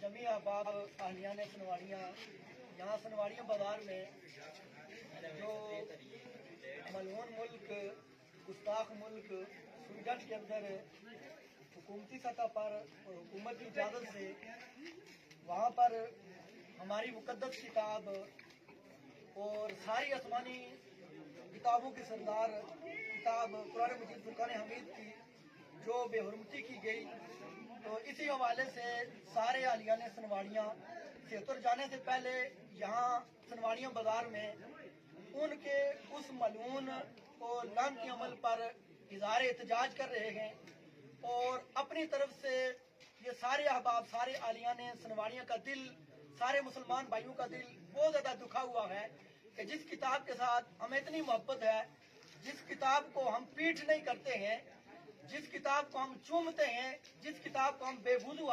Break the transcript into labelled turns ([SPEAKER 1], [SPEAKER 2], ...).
[SPEAKER 1] जमी अहबाब आहलियान सनवाड़ियाँ, यहाँ सनवाड़ियाँ बाजार में जो मलून मुल्क, गुस्ताख मुल्क सुलझन के अंदर हुकूमती सतह पर और हुकूमत की इजाज़त से वहाँ पर हमारी मुक़द्दस किताब और सारी आसमानी किताबों की सरदार किताब कुरान मजीद फुरकान हमीद की जो बेहुरमती की गई, तो इसी हवाले से सारे आलियान सनवाड़ियाँ से उतर जाने से पहले यहाँ सनवाड़ियाँ बाजार में उनके उस मलून और लानती अमल पर इज़हार एहतजाज कर रहे हैं और अपनी तरफ से ये सारे अहबाब, सारे आलियान सनवाड़ियाँ का दिल, सारे मुसलमान भाइयों का दिल बहुत ज़्यादा दुखा हुआ है कि जिस किताब के साथ हमें इतनी मोहब्बत है, जिस किताब को हम पीठ नहीं करते हैं, जिस किताब को हम चूमते हैं, जिस किताब को हम बेवुज़ू